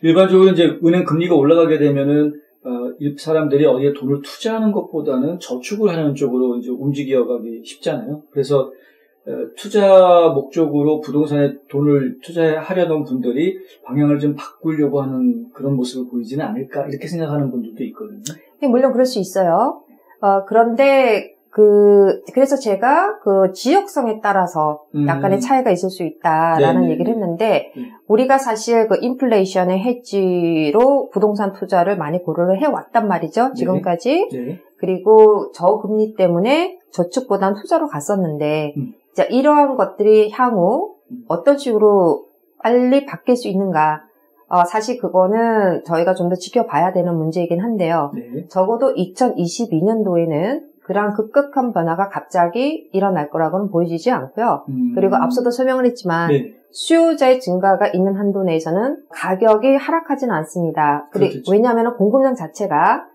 일반적으로 이제 은행 금리가 올라가게 되면은 사람들이 어디에 돈을 투자하는 것보다는 저축을 하는 쪽으로 이제 움직여가기 쉽잖아요. 그래서 투자 목적으로 부동산에 돈을 투자하려던 분들이 방향을 좀 바꾸려고 하는 그런 모습을 보이지는 않을까 이렇게 생각하는 분들도 있거든요. 네, 물론 그럴 수 있어요. 그런데 그래서 제가 그 지역성에 따라서 약간의 차이가 있을 수 있다라는 네네. 얘기를 했는데, 우리가 사실 그 인플레이션의 해지로 부동산 투자를 많이 고려를 해왔단 말이죠, 지금까지. 네. 그리고 저금리 때문에 저축보단 투자로 갔었는데, 자, 이러한 것들이 향후 어떤 식으로 빨리 바뀔 수 있는가. 사실 그거는 저희가 좀 더 지켜봐야 되는 문제이긴 한데요. 네. 적어도 2022년도에는 그러한 급격한 변화가 갑자기 일어날 거라고는 보여지지 않고요. 그리고 앞서도 설명을 했지만 네. 수요자의 증가가 있는 한도 내에서는 가격이 하락하지는 않습니다. 왜냐하면 공급량 자체가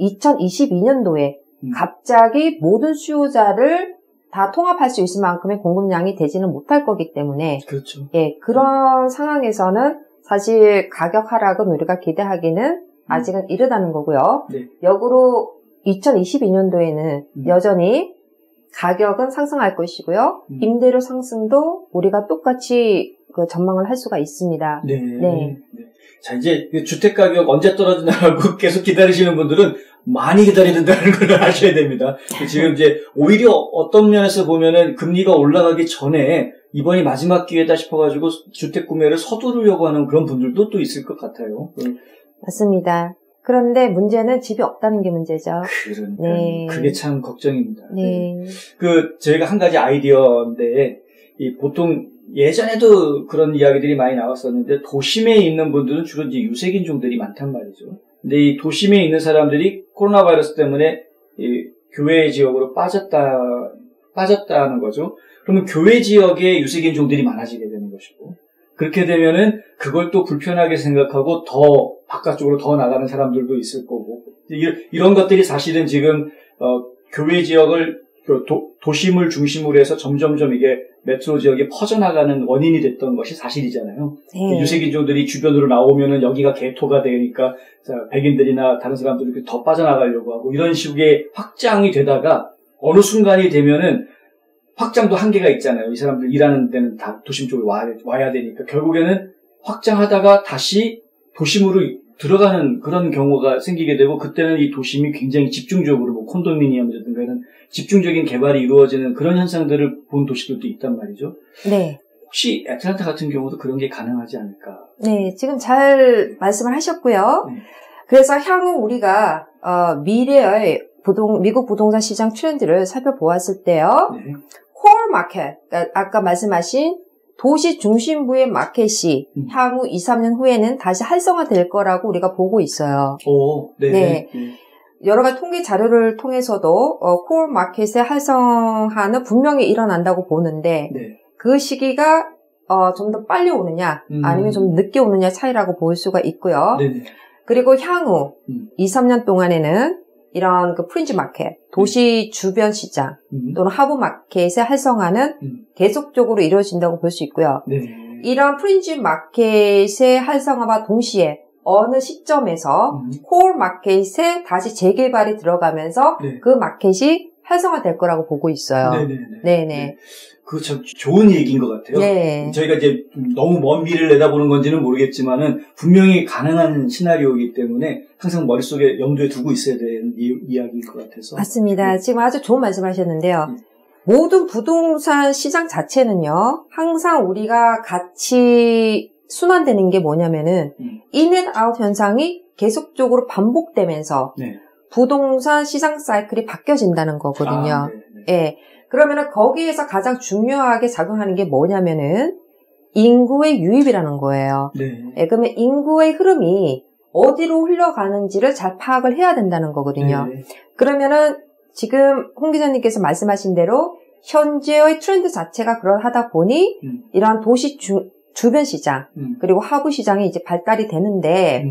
2022년도에 갑자기 모든 수요자를 다 통합할 수 있을 만큼의 공급량이 되지는 못할 거기 때문에, 그렇죠. 예, 그런 상황에서는 사실 가격 하락은 우리가 기대하기는 아직은 이르다는 거고요. 네. 역으로 2022년도에는 여전히 가격은 상승할 것이고요. 임대료 상승도 우리가 똑같이 그 전망을 할 수가 있습니다. 네. 네. 자, 이제 주택 가격 언제 떨어지나라고 계속 기다리시는 분들은 많이 기다려야 된다는 걸 아셔야 됩니다. 지금 이제 오히려 어떤 면에서 보면은 금리가 올라가기 전에 이번이 마지막 기회다 싶어가지고 주택 구매를 서두르려고 하는 그런 분들도 또 있을 것 같아요. 맞습니다. 그런데 문제는 집이 없다는 게 문제죠. 그러니까 네. 그게 참 걱정입니다. 네. 저희가 한 가지 아이디어인데, 보통 예전에도 그런 이야기들이 많이 나왔었는데, 도심에 있는 분들은 주로 이제 유색인종들이 많단 말이죠. 근데 이 도심에 있는 사람들이 코로나 바이러스 때문에 이 교외 지역으로 빠졌다는 거죠. 그러면 교외 지역에 유색인종들이 많아지게 되는 것이고, 그렇게 되면은 그걸 또 불편하게 생각하고 더 바깥쪽으로 더 나가는 사람들도 있을 거고, 이런 것들이 사실은 지금 교외 지역을 도심을 중심으로 해서 점점점 이게 메트로 지역에 퍼져나가는 원인이 됐던 것이 사실이잖아요. 네. 유색인종들이 주변으로 나오면은 여기가 개토가 되니까 백인들이나 다른 사람들이 더 빠져나가려고 하고, 이런 식의 확장이 되다가 어느 순간이 되면은 확장도 한계가 있잖아요. 이 사람들 일하는 데는 다 도심 쪽에 와야 되니까 결국에는 확장하다가 다시 도심으로 들어가는 그런 경우가 생기게 되고, 그때는 이 도심이 굉장히 집중적으로 뭐 콘도미니엄이라든가 이런 집중적인 개발이 이루어지는 그런 현상들을 본 도시들도 있단 말이죠. 네. 혹시 애틀랜타 같은 경우도 그런 게 가능하지 않을까? 네, 지금 잘 말씀을 하셨고요. 네. 그래서 향후 우리가 미래의 미국 부동산 시장 트렌드를 살펴보았을 때요. 네. core market, 그러니까 아까 말씀하신 도시 중심부의 마켓이 향후 2, 3년 후에는 다시 활성화될 거라고 우리가 보고 있어요. 네. 네. 여러 가지 통계 자료를 통해서도 core 마켓의 활성화는 분명히 일어난다고 보는데, 네. 그 시기가 좀 더 빨리 오느냐 아니면 좀 늦게 오느냐 차이라고 볼 수가 있고요. 네. 그리고 향후 2, 3년 동안에는 이런 그 프린지 마켓, 도시 주변 시장 또는 하부 마켓의 활성화는 계속적으로 이루어진다고 볼 수 있고요. 네. 이런 프린지 마켓의 활성화와 동시에 어느 시점에서 코어 마켓에 다시 재개발이 들어가면서 네. 그 마켓이 활성화될 거라고 보고 있어요. 네네. 그거 참 좋은 얘기인 것 같아요. 네. 저희가 이제 너무 먼 미래를 내다보는 건지는 모르겠지만은 분명히 가능한 시나리오이기 때문에 항상 머릿속에 염두에 두고 있어야 되는 이야기인 것 같아서. 맞습니다. 네. 지금 아주 좋은 말씀하셨는데요. 모든 부동산 시장 자체는요, 항상 우리가 같이 순환되는 게 뭐냐면은 인앤아웃 현상이 계속적으로 반복되면서 네. 부동산 시장 사이클이 바뀌어진다는 거거든요. 네. 예. 그러면은 거기에서 가장 중요하게 작용하는 게 뭐냐면은 인구의 유입이라는 거예요. 네. 예, 그러면 인구의 흐름이 어디로 흘러가는지를 잘 파악을 해야 된다는 거거든요. 네. 그러면은 지금 홍 기자님께서 말씀하신 대로 현재의 트렌드 자체가 그러하다 보니 이러한 도시 주변 시장 그리고 하부 시장이 이제 발달이 되는데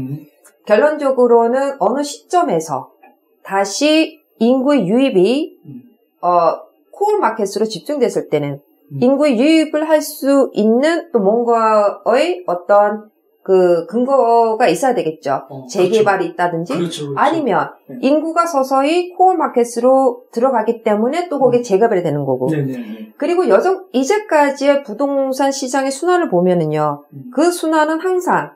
결론적으로는 어느 시점에서 다시 인구의 유입이 코어 마켓으로 집중됐을 때는 인구의 유입을 할 수 있는 또 뭔가의 어떤 그 근거가 있어야 되겠죠. 재개발이 그렇죠. 있다든지 그렇죠, 그렇죠. 아니면 네. 인구가 서서히 코어 마켓으로 들어가기 때문에 또 거기에 재개발이 되는 거고. 그리고 이제까지의 부동산 시장의 순환을 보면은요. 그 순환은 항상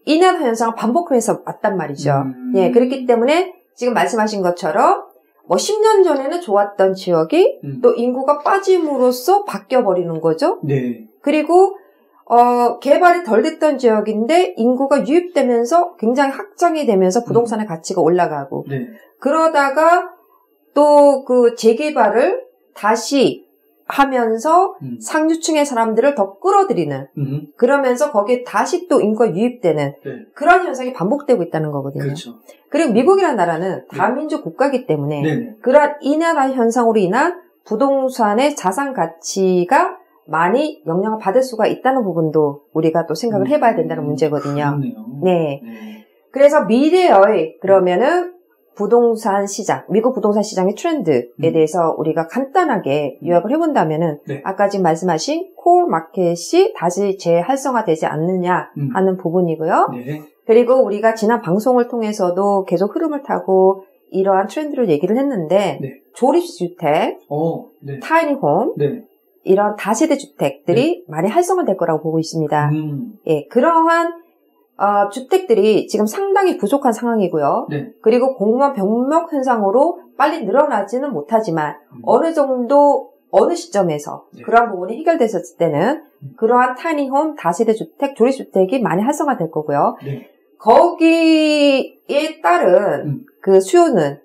인하다 현상을 반복해서 왔단 말이죠. 예, 그렇기 때문에 지금 말씀하신 것처럼 뭐 10년 전에는 좋았던 지역이 또 인구가 빠짐으로써 바뀌어버리는 거죠. 네. 그리고 개발이 덜 됐던 지역인데 인구가 유입되면서 굉장히 확장이 되면서 부동산의 가치가 올라가고 네. 그러다가 또 그 재개발을 다시 하면서 상류층의 사람들을 더 끌어들이는 그러면서 거기에 다시 또 인구가 유입되는 네. 그런 현상이 반복되고 있다는 거거든요. 그렇죠. 그리고 미국이라는 나라는 다민족 국가이기 때문에 네. 그러한 인하다 현상으로 인한 부동산의 자산 가치가 많이 영향을 받을 수가 있다는 부분도 우리가 또 생각을 해봐야 된다는 문제거든요. 그렇네요. 네. 그래서 미래의 그러면은 부동산 시장, 미국 부동산 시장의 트렌드에 대해서 우리가 간단하게 요약을 해본다면은 네. 아까 지금 말씀하신 코어 마켓이 다시 재활성화되지 않느냐 하는 부분이고요. 네. 그리고 우리가 지난 방송을 통해서도 계속 흐름을 타고 이러한 트렌드를 얘기를 했는데 네. 조립주택, 네. 타이니홈, 네. 이런 다세대 주택들이 많이 활성화될 거라고 보고 있습니다. 예, 그러한 주택들이 지금 상당히 부족한 상황이고요. 네. 그리고 공무원 병목 현상으로 빨리 늘어나지는 못하지만 어느 정도 어느 시점에서 네. 그러한 부분이 해결됐을 때는 그러한 타이니홈, 다세대 주택, 조립주택이 많이 활성화될 거고요. 네. 거기에 따른 그 수요는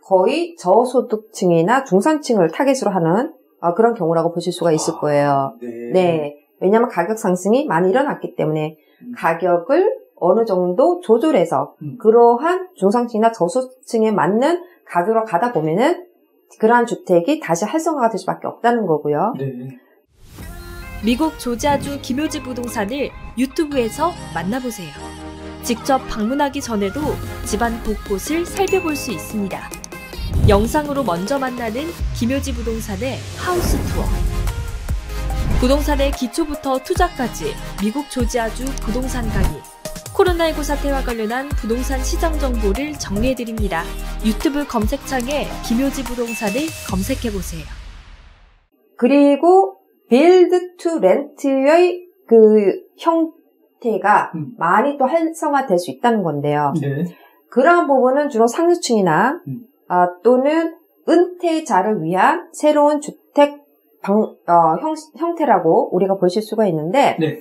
거의 저소득층이나 중산층을 타겟으로 하는 그런 경우라고 보실 수가 있을 거예요. 네. 네. 왜냐하면 가격 상승이 많이 일어났기 때문에 가격을 어느 정도 조절해서 그러한 중상층이나 저소득층에 맞는 가격으로 가다 보면은 그러한 주택이 다시 활성화가 될 수밖에 없다는 거고요. 네. 미국 조지아주 김효지 부동산을 유튜브에서 만나보세요. 직접 방문하기 전에도 집안 곳곳을 살펴볼 수 있습니다. 영상으로 먼저 만나는 김효지 부동산의 하우스 투어. 부동산의 기초부터 투자까지 미국 조지아주 부동산 강의. 코로나19 사태와 관련한 부동산 시장 정보를 정리해드립니다. 유튜브 검색창에 김효지 부동산을 검색해보세요. 그리고 빌드 투 렌트의 그 형태가 많이 또 활성화될 수 있다는 건데요. 네. 그러한 부분은 주로 상류층이나 또는 은퇴자를 위한 새로운 주택 형태라고 우리가 보실 수가 있는데, 네.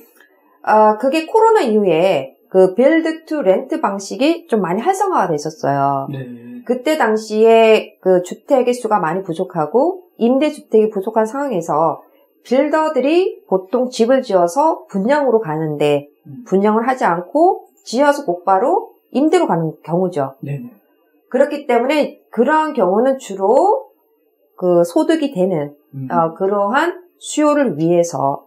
그게 코로나 이후에 그 빌드 투 렌트 방식이 좀 많이 활성화가 됐었어요. 네. 그때 당시에 그 주택의 수가 많이 부족하고 임대주택이 부족한 상황에서 빌더들이 보통 집을 지어서 분양으로 가는데 분양을 하지 않고 지어서 곧바로 임대로 가는 경우죠. 네. 그렇기 때문에 그러한 경우는 주로 그 소득이 되는 그러한 수요를 위해서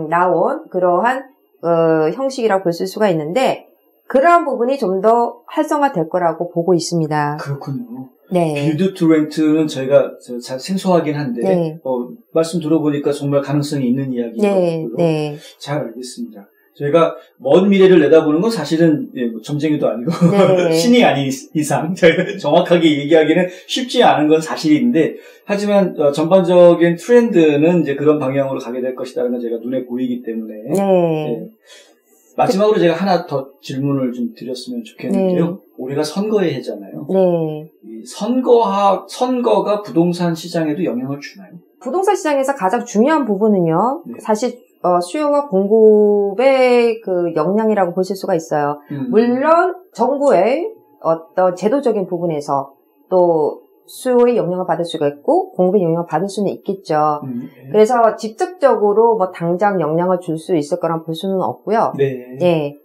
나온 그러한 형식이라고 볼 수가 있는데 그러한 부분이 좀 더 활성화될 거라고 보고 있습니다. 그렇군요. 네. 빌드 투 렌트는 저희가 잘 생소하긴 한데 네. 말씀 들어보니까 정말 가능성이 있는 이야기인 네. 거고요. 네. 잘 알겠습니다. 저희가 먼 미래를 내다보는 건 사실은 점쟁이도 아니고 네. 신이 아닌 이상 저희가 정확하게 얘기하기는 쉽지 않은 건 사실인데 하지만 전반적인 트렌드는 이제 그런 방향으로 가게 될 것이라는 건 제가 눈에 보이기 때문에 네. 마지막으로 제가 하나 더 질문을 좀 드렸으면 좋겠는데요. 네. 올해가 선거의 해잖아요. 네. 이 선거가 부동산 시장에도 영향을 주나요? 부동산 시장에서 가장 중요한 부분은요. 네. 사실 수요와 공급의 그 역량이라고 보실 수가 있어요. 물론 정부의 어떤 제도적인 부분에서 또 수요의 영향을 받을 수가 있고 공급의 영향을 받을 수는 있겠죠. 그래서 직접적으로 뭐 당장 영향을 줄 수 있을 거란 볼 수는 없고요. 네. 네.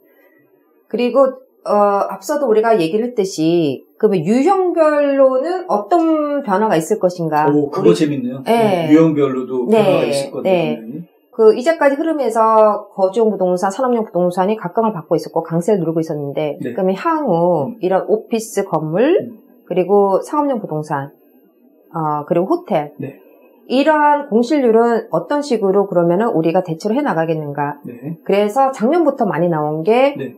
그리고 앞서도 우리가 얘기를 했듯이 그러면 유형별로는 어떤 변화가 있을 것인가? 오, 그거 재밌네요. 네. 유형별로도 변화가 있을 거예요. 네. 그 이제까지 흐름에서 거주용 부동산, 산업용 부동산이 각광을 받고 있었고 강세를 누르고 있었는데, 네. 그러면 향후 이런 오피스 건물 그리고 상업용 부동산, 그리고 호텔 네. 이러한 공실률은 어떤 식으로 그러면은 우리가 대처를 해 나가겠는가. 네. 그래서 작년부터 많이 나온 게, 네.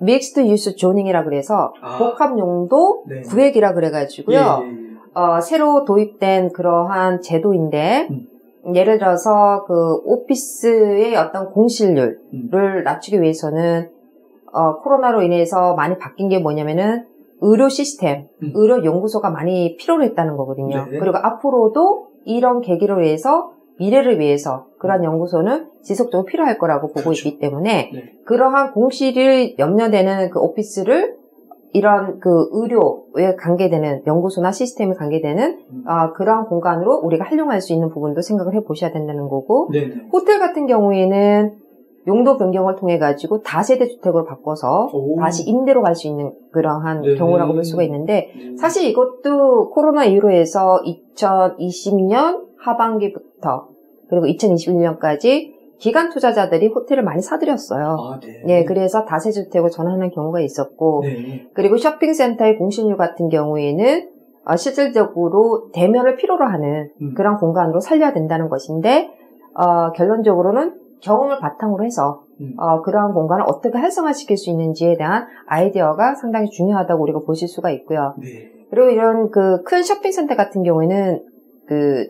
믹스드 유스 조닝이라 그래서 복합 용도 네. 구획이라 그래가지고요. 새로 도입된 그러한 제도인데, 예를 들어서 오피스의 어떤 공실률을 낮추기 위해서는, 코로나로 인해서 많이 바뀐 게 뭐냐면은, 의료 시스템, 의료 연구소가 많이 필요로 했다는 거거든요. 네. 그리고 앞으로도 이런 계기로 해서 미래를 위해서 그러한 연구소는 지속적으로 필요할 거라고 보고 그렇죠. 있기 때문에 네. 그러한 공실이 염려되는 오피스를 이런 의료에 관계되는 연구소나 시스템에 관계되는 그러한 공간으로 우리가 활용할 수 있는 부분도 생각을 해보셔야 된다는 거고 네. 호텔 같은 경우에는 용도 변경을 통해 가지고 다세대 주택으로 바꿔서 다시 임대로 갈 수 있는 그러한 네. 경우라고 볼 수가 있는데 사실 이것도 코로나 이후로 해서 2020년 하반기부터 그리고 2021년까지 기관 투자자들이 호텔을 많이 사들였어요. 네, 그래서 다세 주택으로 전환하는 경우가 있었고 그리고 쇼핑센터의 공실률 같은 경우에는 실질적으로 대면을 필요로 하는 그런 공간으로 살려야 된다는 것인데 결론적으로는 경험을 바탕으로 해서 그러한 공간을 어떻게 활성화시킬 수 있는지에 대한 아이디어가 상당히 중요하다고 우리가 보실 수가 있고요. 그리고 이런 큰 쇼핑센터 같은 경우에는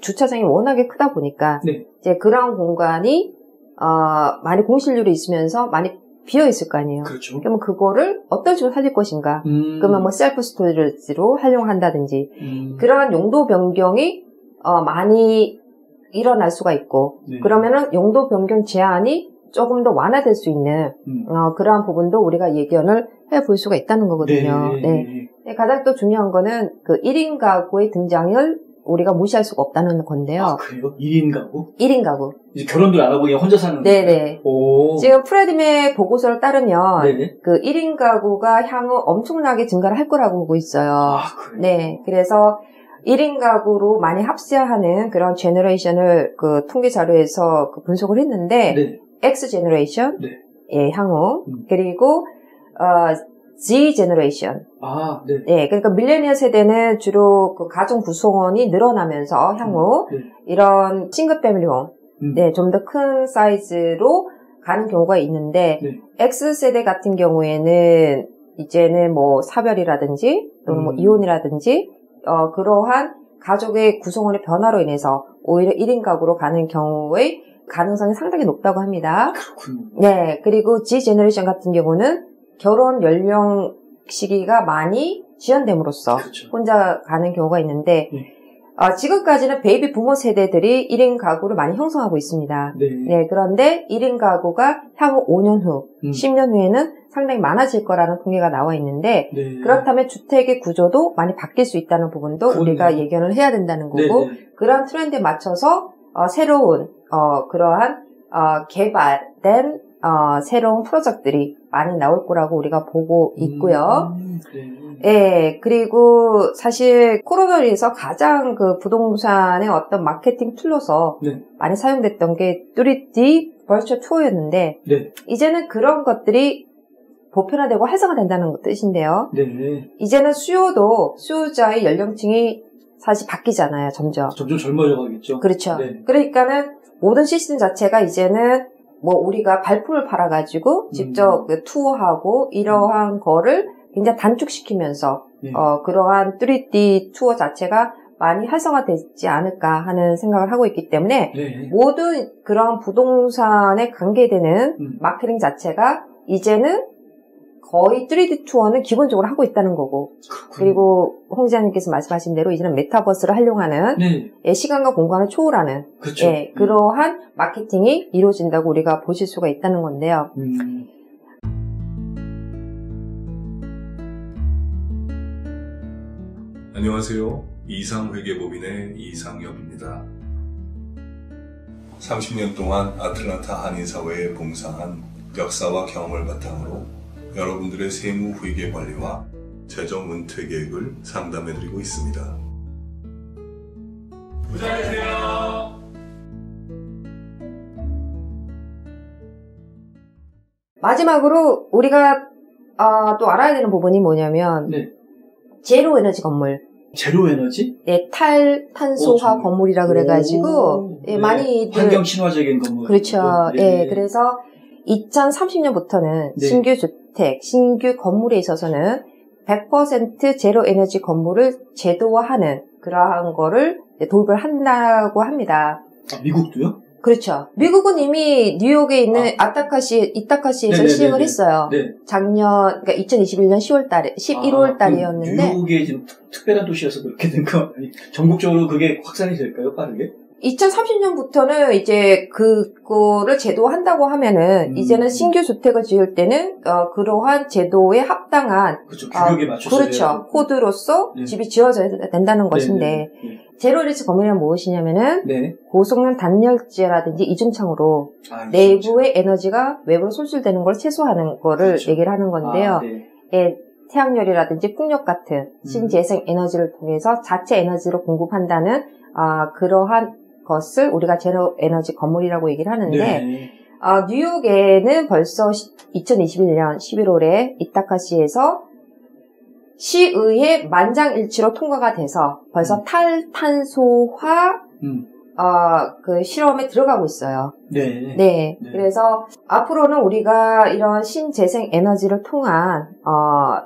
주차장이 워낙에 크다 보니까 이제 그러한 공간이 많이 공실률이 있으면서 많이 비어 있을 거 아니에요. 그렇죠. 그러면 그거를 어떤 식으로 살릴 것인가? 그러면 뭐 셀프 스토리지로 활용한다든지 그러한 용도 변경이 많이 일어날 수가 있고 그러면은 용도 변경 제한이 조금 더 완화될 수 있는 그러한 부분도 우리가 예견을 해볼 수가 있다는 거거든요. 네. 가장 또 중요한 거는 1인 가구의 등장을 우리가 무시할 수가 없다는 건데요. 그래요? 1인 가구? 1인 가구. 이제 결혼도 안 하고 그냥 혼자 사는 네네. 지금 프레디맥 보고서를 따르면 1인 가구가 향후 엄청나게 증가를 할 거라고 보고 있어요. 그래요? 네. 그래서 1인 가구로 많이 합세하는 그런 제너레이션을 통계 자료에서 분석을 했는데 X 제너레이션 예, 향후 그리고 Z 제너레이션 네, 그러니까 밀레니얼 세대는 주로 가정 구성원이 늘어나면서 향후 이런 싱글 패밀리홈 네, 좀 더 큰 사이즈로 가는 경우가 있는데 X 세대 같은 경우에는 이제는 뭐 사별이라든지 또는 뭐 이혼이라든지 그러한 가족의 구성원의 변화로 인해서 오히려 1인 가구로 가는 경우의 가능성이 상당히 높다고 합니다. 그렇군요. 네, 그리고 Z 제너레이션 같은 경우는 결혼 연령 시기가 많이 지연됨으로써 혼자 가는 경우가 있는데 지금까지는 베이비 부모 세대들이 1인 가구를 많이 형성하고 있습니다. 네, 그런데 1인 가구가 향후 5년 후, 10년 후에는 상당히 많아질 거라는 통계가 나와 있는데 그렇다면 주택의 구조도 많이 바뀔 수 있다는 부분도 우리가 예견을 해야 된다는 거고 그러한 트렌드에 맞춰서 새로운 그러한 개발된 새로운 프로젝트들이 많이 나올 거라고 우리가 보고 있고요. 예, 그리고 사실 코로나로 인해서 가장 부동산의 어떤 마케팅 툴로서 많이 사용됐던 게 3D 버추얼 투어였는데 이제는 그런 것들이 보편화되고 활성화된다는 뜻인데요. 이제는 수요자의 연령층이 사실 바뀌잖아요, 점점. 점점 젊어져 가겠죠. 그렇죠. 그러니까는 모든 시스템 자체가 이제는 뭐 우리가 발품을 팔아가지고 직접 투어하고 이러한 거를 굉장히 단축시키면서 그러한 3D 투어 자체가 많이 활성화되지 않을까 하는 생각을 하고 있기 때문에 모든 그런 부동산에 관계되는 마케팅 자체가 이제는 거의 3D 투어는 기본적으로 하고 있다는 거고 그리고 홍 기자님께서 말씀하신 대로 이제는 메타버스를 활용하는 시간과 공간을 초월하는 그러한 마케팅이 이루어진다고 우리가 보실 수가 있다는 건데요. 안녕하세요. 이상회계법인의 이상엽입니다. 30년 동안 아틀란타 한인사회에 봉사한 역사와 경험을 바탕으로 여러분들의 세무 회계 관리와 재정 은퇴 계획을 상담해드리고 있습니다. 부자 되세요. 마지막으로 우리가 또 알아야 되는 부분이 뭐냐면 제로 에너지 건물 제로 에너지? 예, 탈탄소화 건물이라 그래가지고, 예, 많이. 환경 친화적인 건물. 그렇죠. 예, 그래서 2030년부터는 네. 신규 주택, 신규 건물에 있어서는 100% 제로 에너지 건물을 제도화하는 그러한 거를 도입을 한다고 합니다. 아, 미국도요? 그렇죠. 미국은 이미 뉴욕에 있는 이타카시에서 시행을 했어요. 네. 작년, 그러니까 2021년 10월 달에, 11월 달이었는데. 뉴욕이 지금 특별한 도시여서 그렇게 된 거 아니? 전국적으로 그게 확산이 될까요, 빠르게? 2030년부터는 이제 그거를 제도화한다고 하면은 이제는 신규 주택을 지을 때는 그러한 제도에 합당한 그렇죠. 규격에 맞춰서 그렇죠. 코드로서 네. 집이 지어져야 된다는 것인데 제로 에너지 건물이란 무엇이냐면은 네. 고성능 단열재라든지 이중창으로 내부의 에너지가 외부로 손실되는 걸 최소화하는 거를 그렇죠. 얘기를 하는 건데요. 네. 예, 태양열이라든지 풍력 같은 신재생 에너지를 통해서 자체 에너지로 공급한다는 그러한 것을 우리가 제로 에너지 건물이라고 얘기를 하는데 네. 뉴욕에는 벌써 2021년 11월에 이타카시에서 시의회 만장일치로 통과가 돼서 벌써 탈탄소화 그 실험에 들어가고 있어요. 네. 네. 그래서 앞으로는 우리가 이런 신재생 에너지를 통한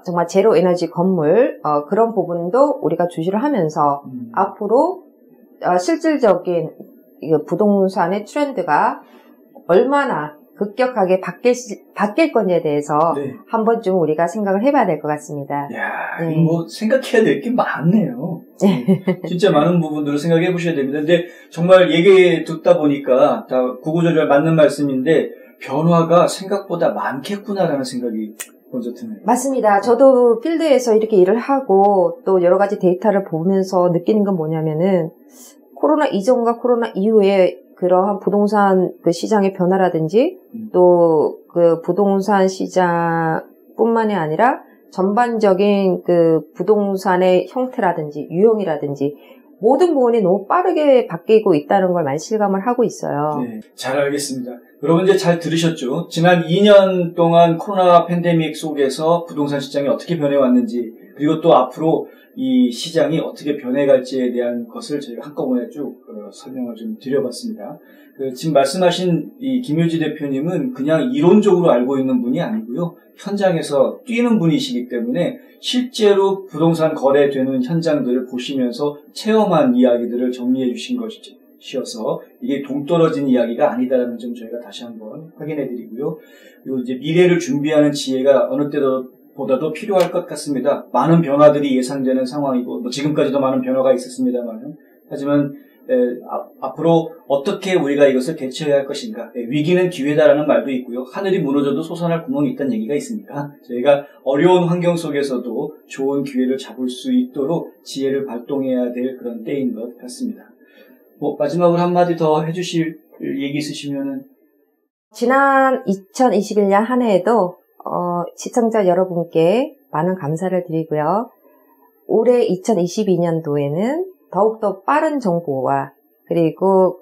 정말 제로 에너지 건물 그런 부분도 우리가 주시를 하면서 앞으로 실질적인 부동산의 트렌드가 얼마나 급격하게 바뀔 건지에 대해서 네. 한 번쯤 우리가 생각을 해봐야 될 것 같습니다. 이야, 네. 뭐 생각해야 될 게 많네요. 진짜 많은 부분들을 생각해 보셔야 됩니다. 근데 정말 얘기 듣다 보니까 다 구구절절 맞는 말씀인데 변화가 생각보다 많겠구나라는 생각이 먼저 드네요. 맞습니다. 저도 필드에서 이렇게 일을 하고 또 여러 가지 데이터를 보면서 느끼는 건 뭐냐면은 코로나 이전과 코로나 이후에 그러한 부동산 그 시장의 변화라든지 또 그 부동산 시장뿐만이 아니라 전반적인 그 부동산의 형태라든지 유형이라든지 모든 부분이 너무 빠르게 바뀌고 있다는 걸 많이 실감을 하고 있어요. 네, 잘 알겠습니다. 여러분 이제 잘 들으셨죠? 지난 2년 동안 코로나 팬데믹 속에서 부동산 시장이 어떻게 변해왔는지 그리고 또 앞으로 이 시장이 어떻게 변해갈지에 대한 것을 저희가 한꺼번에 쭉 설명을 좀 드려봤습니다. 지금 말씀하신 이 김효지 대표님은 그냥 이론적으로 알고 있는 분이 아니고요. 현장에서 뛰는 분이시기 때문에 실제로 부동산 거래되는 현장들을 보시면서 체험한 이야기들을 정리해 주신 것이어서 이게 동떨어진 이야기가 아니다라는 점 저희가 다시 한번 확인해 드리고요. 그리고 이제 미래를 준비하는 지혜가 어느 때보다도 필요할 것 같습니다. 많은 변화들이 예상되는 상황이고 뭐 지금까지도 많은 변화가 있었습니다만 하지만 앞으로 어떻게 우리가 이것을 대처해야 할 것인가. 위기는 기회다라는 말도 있고요. 하늘이 무너져도 솟아날 구멍이 있다는 얘기가 있으니까 저희가 어려운 환경 속에서도 좋은 기회를 잡을 수 있도록 지혜를 발동해야 될 그런 때인 것 같습니다. 마지막으로 한마디 더 해주실 얘기 있으시면은. 지난 2021년 한 해에도 시청자 여러분께 많은 감사를 드리고요. 올해 2022년도에는 더욱더 빠른 정보와 그리고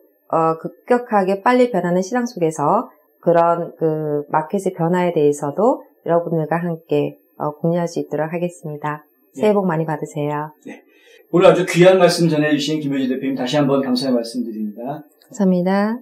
급격하게 빨리 변하는 시장 속에서 그런 그 마켓의 변화에 대해서도 여러분들과 함께 공유할 수 있도록 하겠습니다. 새해 복 많이 받으세요. 네. 오늘 아주 귀한 말씀 전해주신 김효지 대표님 다시 한번 감사의 말씀드립니다. 감사합니다.